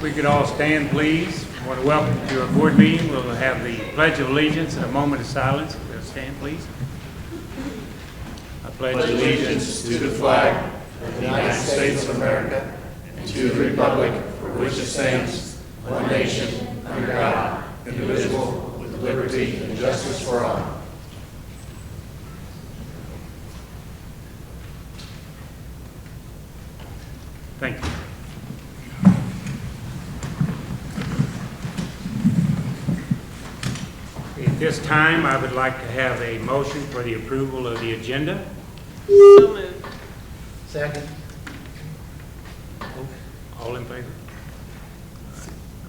we could all stand, please. I want to welcome you to our board meeting. We'll have the Pledge of Allegiance and a moment of silence. We'll stand, please. I pledge allegiance to the flag of the United States of America and to the republic for which it stands, one nation, under God, indivisible, with liberty and justice for all. Thank you. At this time, I would like to have a motion for the approval of the agenda. So moved. Second. All in favor?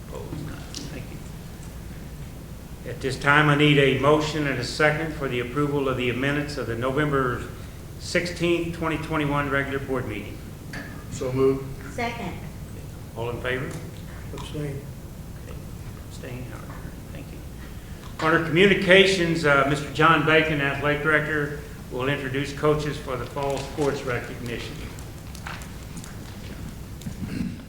Opposed? None. Thank you. At this time, I need a motion and a second for the approval of the minutes of the November 16th, 2021 regular board meeting. So moved. Second. All in favor? Abstain. Abstain. All right. Thank you. Under communications, Mr. John Bacon, athletic director, will introduce coaches for the fall sports recognition.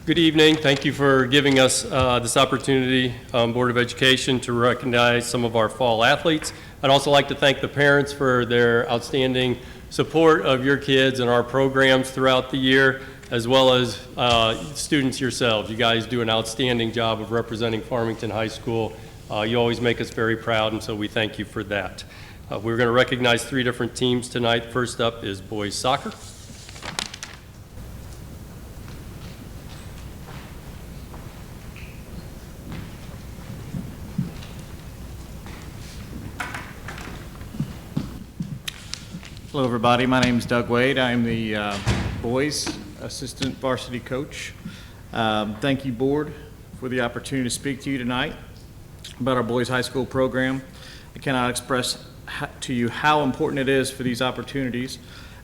Good evening. Thank you for giving us this opportunity, Board of Education, to recognize some of our fall athletes. I'd also like to thank the parents for their outstanding support of your kids and our programs throughout the year, as well as students yourselves. You guys do an outstanding job of representing Farmington High School. You always make us very proud, and so we thank you for that. We're going to recognize 3 different teams tonight. First up is boys soccer. Hello everybody, my name is Doug Wade. I'm the boys assistant varsity coach. Thank you board for the opportunity to speak to you tonight about our boys high school program. I cannot express to you how important it is for these opportunities.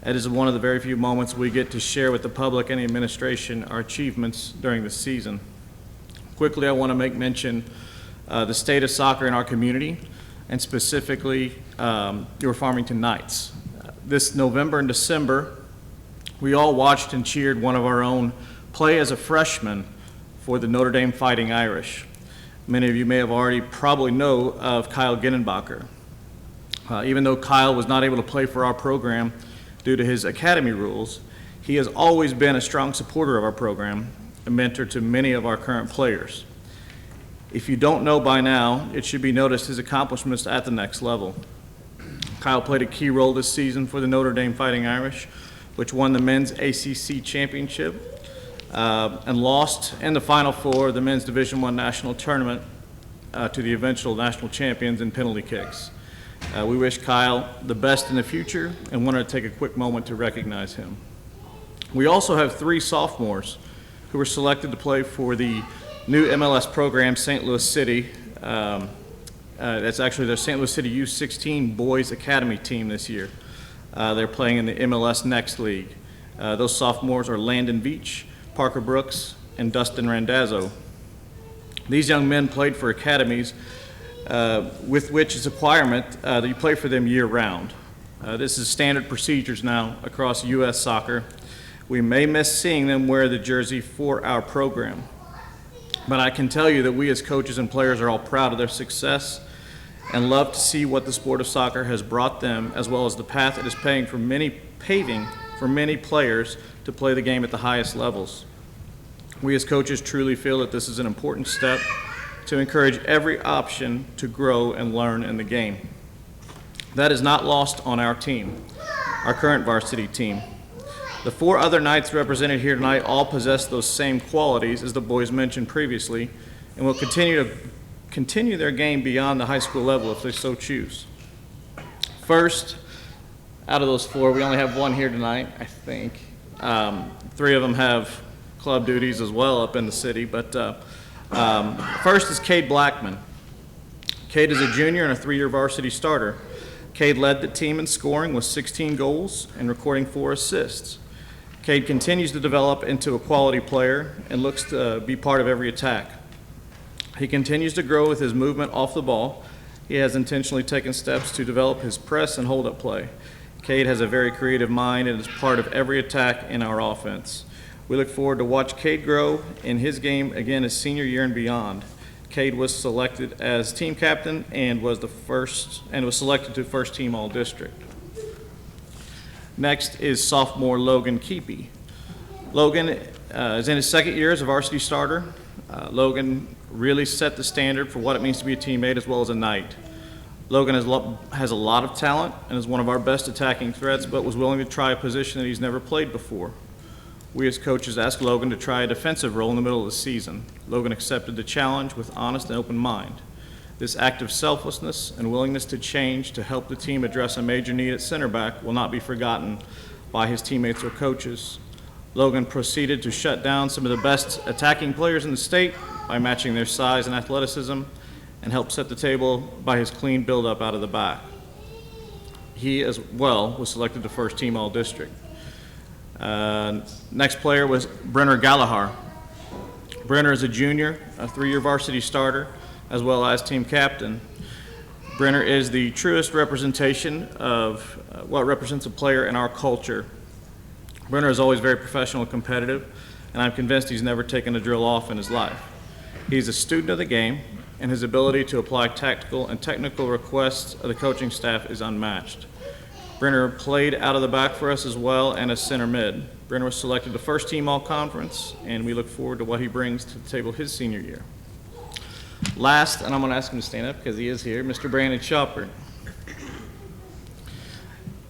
It is one of the very few moments we get to share with the public and the administration our achievements during the season. Quickly, I want to make mention the state of soccer in our community, and specifically your Farmington Knights. This November and December, we all watched and cheered one of our own play as a freshman for the Notre Dame Fighting Irish. Many of you may have already probably know of Kyle Ginnenbacher. Even though Kyle was not able to play for our program due to his academy rules, he has always been a strong supporter of our program, a mentor to many of our current players. If you don't know by now, it should be noticed his accomplishments at the next level. Kyle played a key role this season for the Notre Dame Fighting Irish, which won the men's ACC championship and lost in the Final Four of the men's Division I national tournament to the eventual national champions in penalty kicks. We wish Kyle the best in the future and wanted to take a quick moment to recognize him. We also have 3 sophomores who were selected to play for the new MLS program, St. Louis City. That's actually their St. Louis City U16 Boys Academy team this year. They're playing in the MLS Next League. Those sophomores are Landon Beach, Parker Brooks, and Dustin Randazzo. These young men played for academies with which is a requirement that you play for them year-round. This is standard procedures now across U.S. soccer. We may miss seeing them wear the jersey for our program, but I can tell you that we as coaches and players are all proud of their success and love to see what the sport of soccer has brought them, as well as the path it is paving for many players to play the game at the highest levels. We as coaches truly feel that this is an important step to encourage every option to grow and learn in the game. That is not lost on our team, our current varsity team. The 4 other Knights represented here tonight all possess those same qualities as the boys mentioned previously, and will continue their game beyond the high school level if they so choose. First, out of those 4, we only have 1 here tonight, I think. 3 of them have club duties as well up in the city, but first is Cade Blackman. Cade is a junior and a 3-year varsity starter. Cade led the team in scoring with 16 goals and recording 4 assists. Cade continues to develop into a quality player and looks to be part of every attack. He continues to grow with his movement off the ball. He has intentionally taken steps to develop his press and hold-up play. Cade has a very creative mind and is part of every attack in our offense. We look forward to watch Cade grow in his game again his senior year and beyond. Cade was selected as team captain and was selected to first team All-District. Next is sophomore Logan Keepy. Logan is in his second year as a varsity starter. Logan really set the standard for what it means to be a teammate as well as a knight. Logan has a lot of talent and is one of our best attacking threats, but was willing to try a position that he's never played before. We as coaches asked Logan to try a defensive role in the middle of the season. Logan accepted the challenge with honest and open mind. This act of selflessness and willingness to change to help the team address a major need at center back will not be forgotten by his teammates or coaches. Logan proceeded to shut down some of the best attacking players in the state by matching their size and athleticism, and helped set the table by his clean build-up out of the back. He, as well, was selected to first team All-District. Next player was Brenner Gallagher. Brenner is a junior, a 3-year varsity starter, as well as team captain. Brenner is the truest representation of what represents a player in our culture. Brenner is always very professional and competitive, and I'm convinced he's never taken a drill off in his life. He's a student of the game, and his ability to apply tactical and technical requests of the coaching staff is unmatched. Brenner played out of the back for us as well and as center mid. Brenner was selected to first team All-Conference, and we look forward to what he brings to the table his senior year. Last, and I'm going to ask him to stand up because he is here, Mr. Brandon Shopper.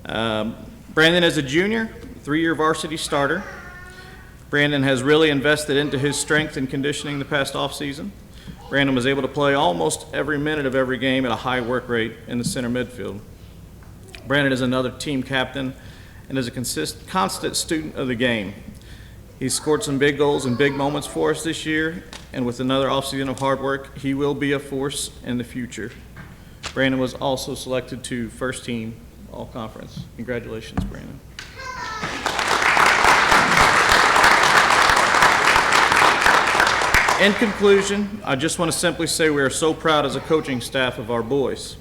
Brandon is a junior, 3-year varsity starter. Brandon has really invested into his strength and conditioning the past offseason. Brandon was able to play almost every minute of every game at a high work rate in the center midfield. Brandon is another team captain and is a constant student of the game. He's scored some big goals and big moments for us this year, and with another offseason of hard work, he will be a force in the future. Brandon was also selected to first team All-Conference. Congratulations, Brandon. In conclusion, I just want to simply say we are so proud as a coaching staff of our boys.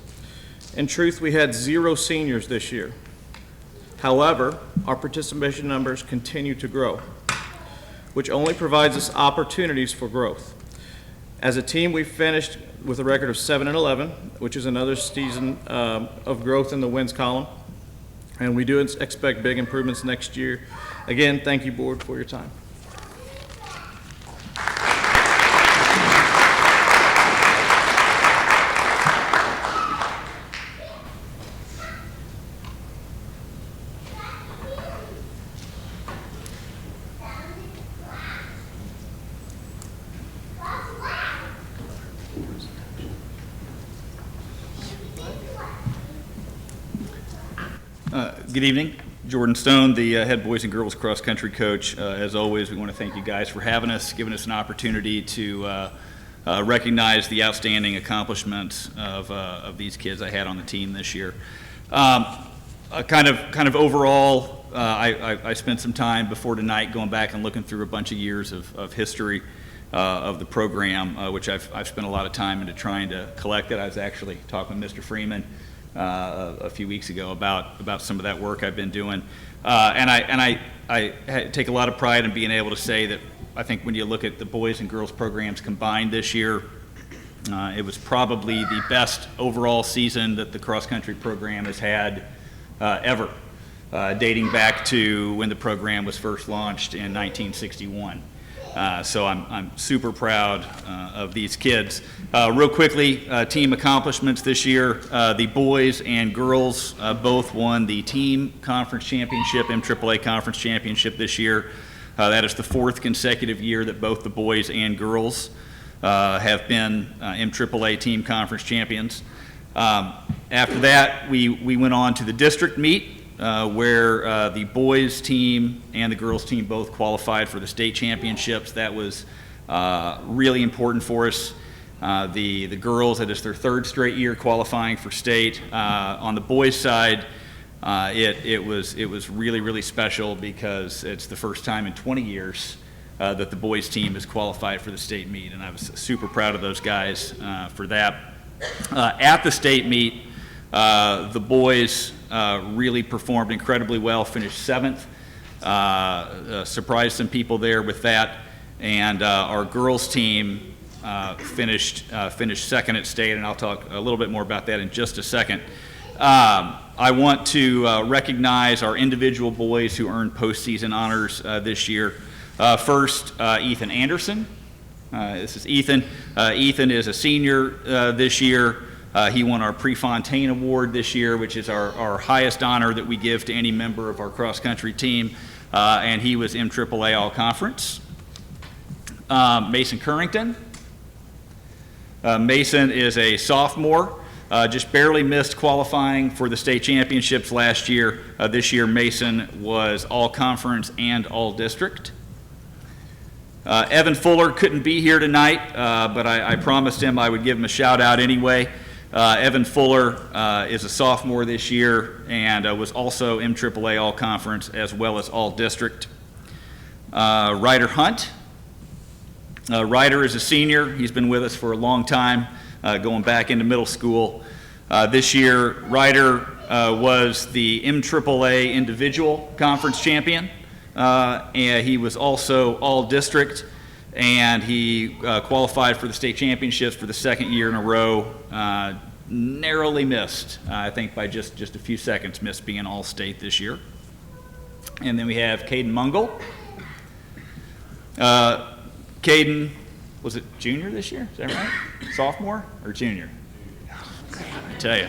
In truth, we had 0 seniors this year. However, our participation numbers continue to grow, which only provides us opportunities for growth. As a team, we finished with a record of 7-11, which is another season of growth in the wins column, and we do expect big improvements next year. Again, thank you, board, for your time. Good evening. Jordan Stone, the head boys and girls cross country coach. As always, we want to thank you guys for having us, giving us an opportunity to recognize the outstanding accomplishments of these kids I had on the team this year. Kind of overall, I spent some time before tonight going back and looking through a bunch of years of history of the program, which I've spent a lot of time into trying to collect it. I was actually talking with Mr. Freeman a few weeks ago about some of that work I've been doing, and I take a lot of pride in being able to say that I think when you look at the boys and girls programs combined this year, it was probably the best overall season that the cross country program has had ever, dating back to when the program was first launched in 1961. So I'm super proud of these kids. Real quickly, team accomplishments this year. The boys and girls both won the team conference championship, MAAA conference championship this year. That is the 4th consecutive year that both the boys and girls have been MAAA team conference champions. After that, we went on to the district meet, where the boys team and the girls team both qualified for the state championships. That was really important for us. The girls, that is their 3rd straight year qualifying for state. On the boys side, it was really, really special because it's the first time in 20 years that the boys team has qualified for the state meet, and I was super proud of those guys for that. At the state meet, the boys really performed incredibly well, finished 7th surprised some people there with that. And our girls team finished second at state, and I'll talk a little bit more about that in just a second. I want to recognize our individual boys who earned postseason honors this year. First, Ethan Anderson. This is Ethan. Ethan is a senior this year. He won our Prefontaine Award this year, which is our highest honor that we give to any member of our cross-country team, and he was MAAA All-Conference. Mason Currington. Mason is a sophomore. Just barely missed qualifying for the state championships last year. This year, Mason was all-conference and all-district. Evan Fuller couldn't be here tonight, but I promised him I would give him a shout-out anyway. Evan Fuller is a sophomore this year and was also MAAA all-conference as well as all-district. Ryder Hunt. Ryder is a senior. He's been with us for a long time, going back into middle school. This year, Ryder was the MAAA individual conference champion, and he was also all-district, and he qualified for the state championships for the second year in a row. Narrowly missed, I think by just a few seconds, missed being all-state this year. And then we have Caden Mungle. Caden, was it junior this year? Is that right? Sophomore or junior? I tell you.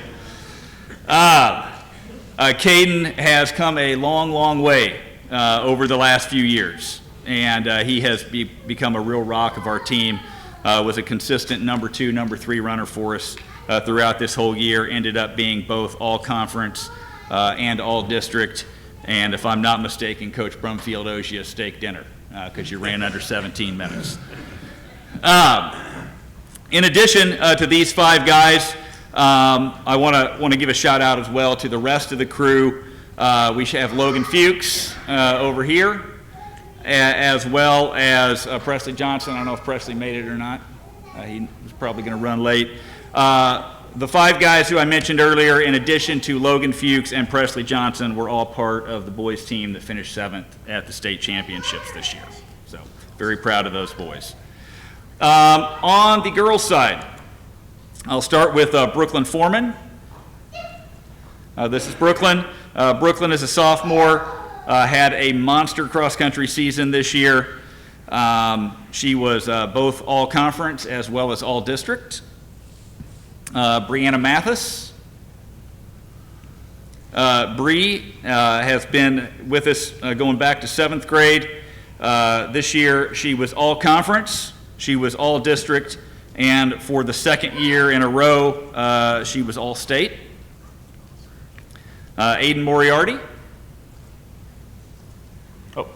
Caden has come a long, long way over the last few years, and he has become a real rock of our team. Was a consistent number 2, number 3 runner for us throughout this whole year. Ended up being both all-conference and all-district. And if I'm not mistaken, Coach Brumfield owes you a steak dinner because you ran under 17 minutes. In addition to these 5 guys, I want to give a shout out as well to the rest of the crew. We should have Logan Fuchs over here, as well as Presley Johnson. I don't know if Presley made it or not. He was probably going to run late. The 5 guys who I mentioned earlier, in addition to Logan Fuchs and Presley Johnson, were all part of the boys team that finished 7th at the state championships this year. So very proud of those boys. On the girls' side, I'll start with Brooklyn Foreman. This is Brooklyn. Brooklyn is a sophomore, had a monster cross-country season this year. She was both all-conference as well as all-district. Brianna Mathis. Bree has been with us going back to 7th grade. This year she was all-conference, she was all-district, and for the second year in a row, she was all-state. Aiden Moriarty. Oh.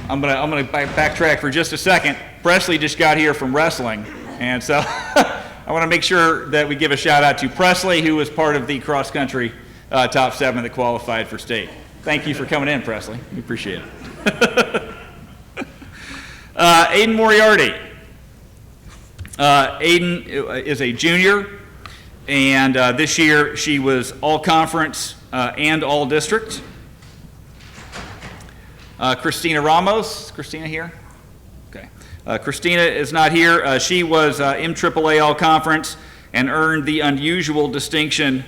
I'm gonna backtrack for just a second. Presley just got here from wrestling, and so I want to make sure that we give a shout out to Presley, who was part of the cross-country top 7 that qualified for state. Thank you for coming in, Presley. We appreciate it. Aiden Moriarty. Aiden is a junior, and this year she was all-conference and all-district. Christina Ramos. Is Christina here? Okay. Christina is not here. She was MAAA all-conference and earned the unusual distinction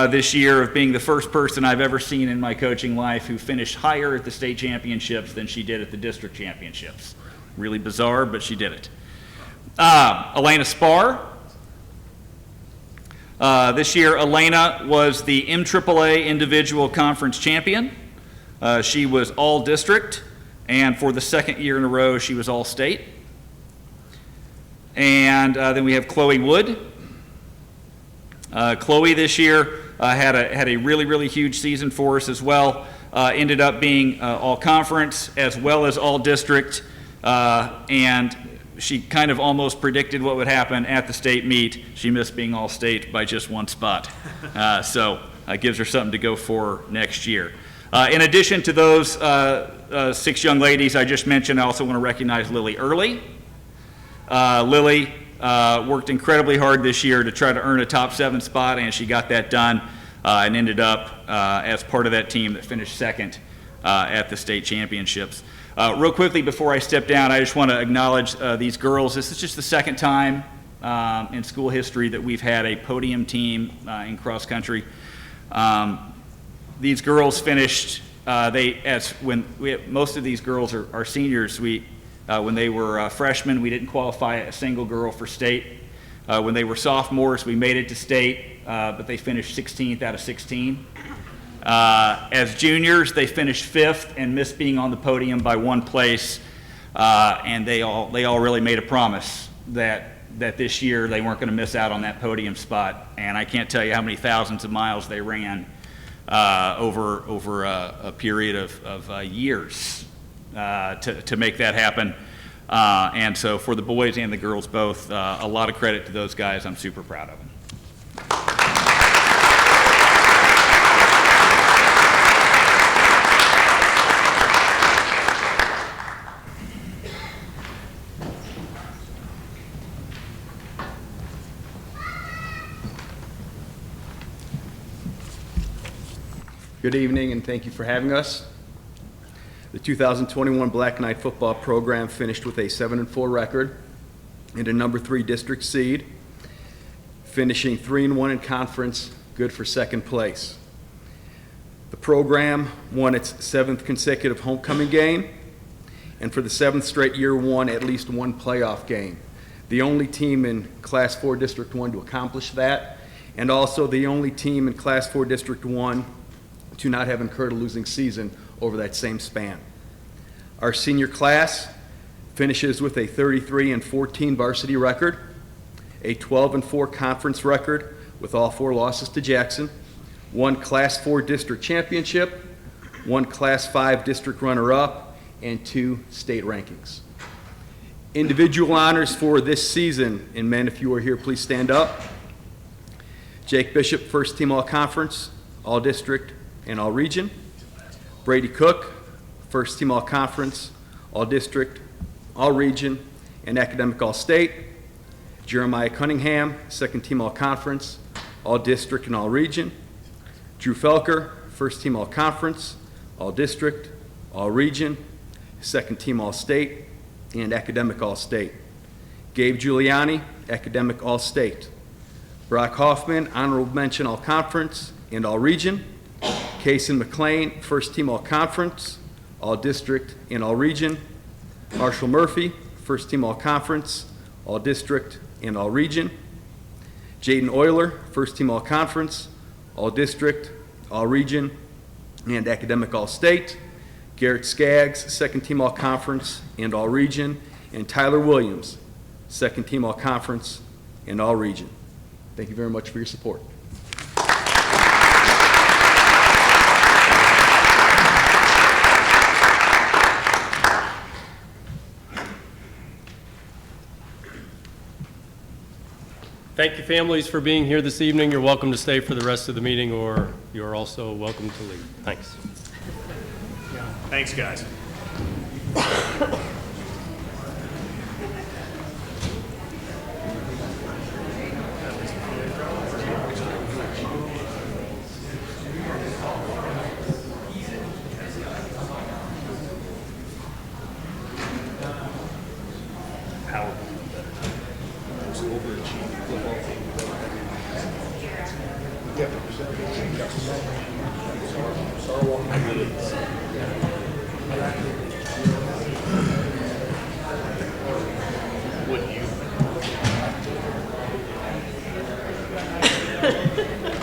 this year of being the first person I've ever seen in my coaching life who finished higher at the state championships than she did at the district championships. Really bizarre, but she did it. Elena Spar. This year, Elena was the MAAA individual conference champion. She was all district, and for the second year in a row, she was all state. And then we have Chloe Wood. Chloe this year had a really, really huge season for us as well. Ended up being all conference as well as all district, and she kind of almost predicted what would happen at the state meet. She missed being all state by just 1 spot. So gives her something to go for next year. In addition to those 6 young ladies I just mentioned, I also want to recognize Lily Early. Lily worked incredibly hard this year to try to earn a top 7 spot, and she got that done. and ended up as part of that team that finished second at the state championships. Real quickly before I step down, I just want to acknowledge these girls. This is just the second time in school history that we've had a podium team in cross country. These girls finished, most of these girls are seniors. When they were freshmen, we didn't qualify a single girl for state. When they were sophomores, we made it to state, but they finished 16th out of 16. As juniors, they finished 5th and missed being on the podium by 1 place. And they all really made a promise that this year they weren't going to miss out on that podium spot. And I can't tell you how many thousands of miles they ran over a period of years to make that happen. And so for the boys and the girls both, a lot of credit to those guys. I'm super proud of them. Good evening, and thank you for having us. The 2021 Black Knight football program finished with a 7-4 record and a number 3 district seed, finishing 3-1 in conference, good for second place. The program won its 7th consecutive homecoming game, and for the 7th straight year won at least 1 playoff game. The only team in Class 4 District 1 to accomplish that, and also the only team in Class 4 District 1 to not have incurred a losing season over that same span. Our senior class finishes with a 33-14 varsity record, a 12-4 conference record with all 4 losses to Jackson, 1 Class 4 district championship, 1 Class 5 district runner-up, and 2 state rankings. Individual honors for this season, and men, if you are here, please stand up. Jake Bishop, first team all-conference, all-district, and all-region. Brady Cook, first team all-conference, all-district, all-region, and academic all-state. Jeremiah Cunningham, second team all-conference, all-district, and all-region. Drew Felker, first team all-conference, all-district, all-region, second team all-state, and academic all-state. Gabe Giuliani, academic all-state. Brock Hoffman, honorable mention all-conference and all-region. Kason McLean, first team all-conference, all-district, and all-region. Marshall Murphy, first team all-conference, all-district, and all-region. Jaden Euler, first team all-conference, all-district, all-region, and academic all-state. Garrett Skaggs, second team all-conference and all-region. And Tyler Williams, second team all-conference and all-region. Thank you very much for your support. Thank you, families, for being here this evening. You're welcome to stay for the rest of the meeting, or you're also welcome to leave. Thanks. Thanks, guys.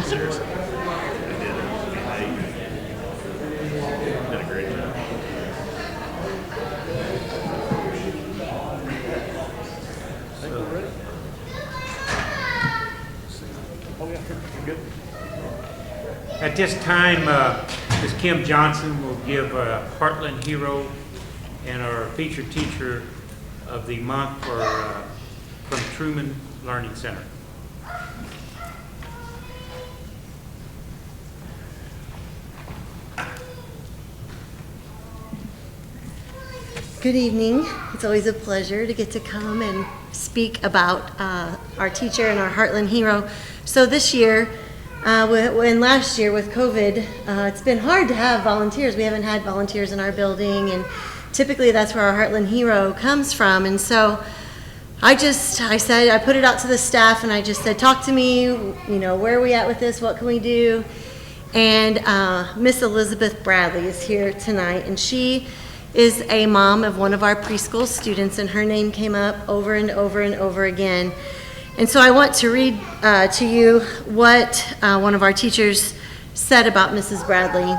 Seriously, they did it. They did a great job. At this time, Ms. Kim Johnson will give a Heartland Hero and our featured teacher of the month from Truman Learning Center. Good evening. It's always a pleasure to get to come and speak about our teacher and our Heartland Hero. So this year, When last year with COVID, it's been hard to have volunteers. We haven't had volunteers in our building, and typically that's where our Heartland Hero comes from. And so I put it out to the staff, and I just said, talk to me, where are we at with this? What can we do? And Miss Elizabeth Bradley is here tonight, and she is a mom of one of our preschool students, and her name came up over and over and over again. And so I want to read to you what one of our teachers said about Mrs. Bradley.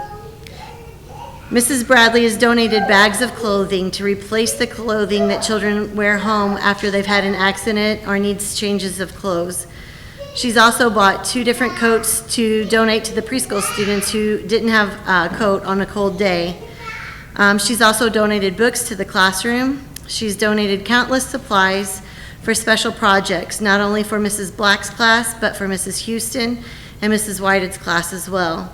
Mrs. Bradley has donated bags of clothing to replace the clothing that children wear home after they've had an accident or needs changes of clothes. She's also bought 2 different coats to donate to the preschool students who didn't have a coat on a cold day. She's also donated books to the classroom. She's donated countless supplies for special projects, not only for Mrs. Black's class, but for Mrs. Houston and Mrs. Whitehead's class as well.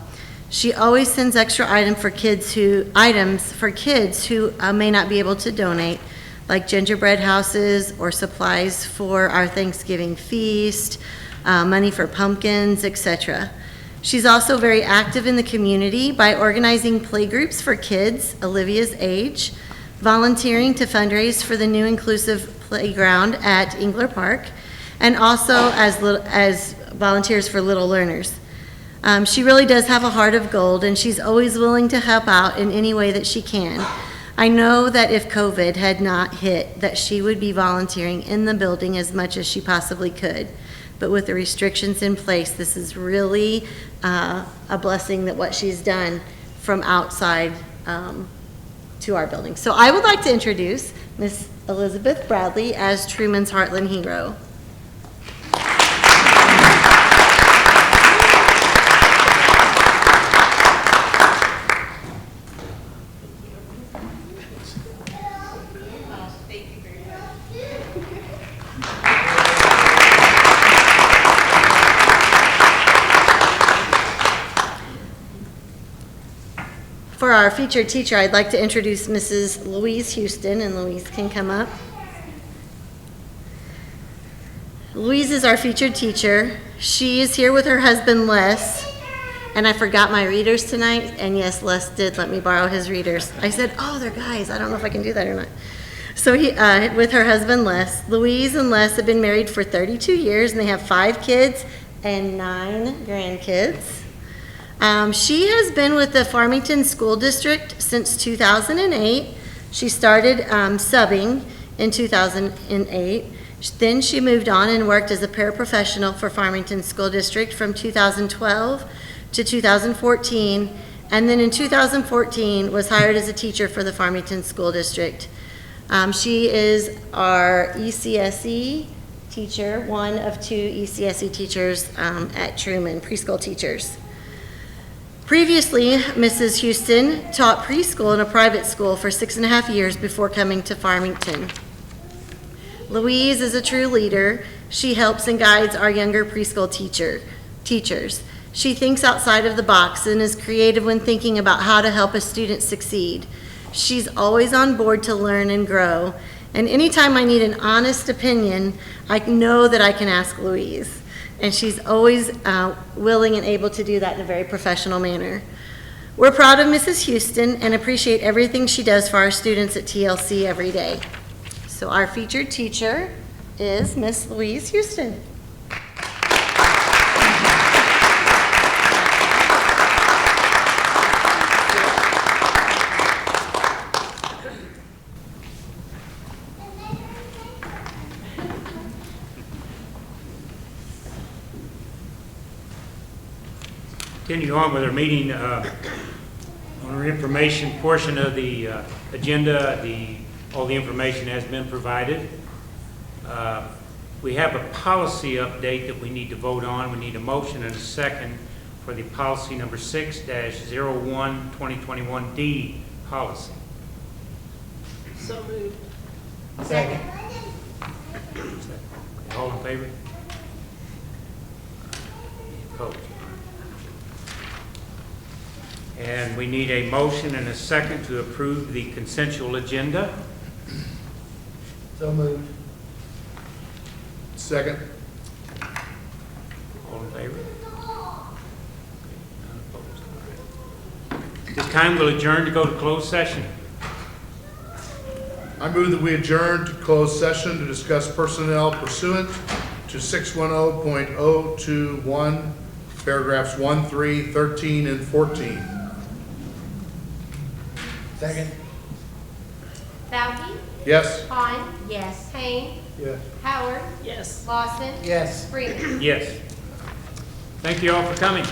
She always sends extra items for kids who may not be able to donate, like gingerbread houses or supplies for our Thanksgiving feast, money for pumpkins, etc. She's also very active in the community by organizing playgroups for kids Olivia's age, volunteering to fundraise for the new inclusive playground at Engler Park, and also as volunteers for Little Learners. She really does have a heart of gold, and she's always willing to help out in any way that she can. I know that if COVID had not hit, that she would be volunteering in the building as much as she possibly could. But with the restrictions in place, this is really a blessing that what she's done from outside to our building. So I would like to introduce Miss Elizabeth Bradley as Truman's Heartland Hero. For our featured teacher, I'd like to introduce Mrs. Louise Houston, and Louise can come up. Louise is our featured teacher. She is here with her husband, Les, and I forgot my readers tonight, and yes, Les did let me borrow his readers. I said, oh, they're guys. I don't know if I can do that or not. So with her husband, Les. Louise and Les have been married for 32 years, and they have 5 kids and 9 grandkids. She has been with the Farmington School District since 2008. She started subbing in 2008. Then she moved on and worked as a paraprofessional for Farmington School District from 2012 to 2014. And then in 2014 was hired as a teacher for the Farmington School District. She is our ECSE teacher, one of 2 ECSE teachers at Truman, preschool teachers. Previously, Mrs. Houston taught preschool in a private school for 6.5 years before coming to Farmington. Louise is a true leader. She helps and guides our younger preschool teachers. She thinks outside of the box and is creative when thinking about how to help a student succeed. She's always on board to learn and grow. And anytime I need an honest opinion, I know that I can ask Louise. And she's always willing and able to do that in a very professional manner. We're proud of Mrs. Houston and appreciate everything she does for our students at TLC every day. So our featured teacher is Miss Louise Houston. Continue on with our meeting. On our information portion of the agenda, all the information has been provided. We have a policy update that we need to vote on. We need a motion and a second for the policy number 6-01-2021D policy. So moved. Second. All in favor? Opposed? And we need a motion and a second to approve the consensual agenda. So moved. Second. All in favor? This time we'll adjourn to go to closed session. I move that we adjourn to closed session to discuss personnel pursuant to 610.021, paragraphs 1, 3, 13, and 14. Second. Bowkey, Yes? Vaughn. Yes. Payne, Yes. Howard, Yes. Lawson. Yes. Freeman. Yes. Thank you all for coming.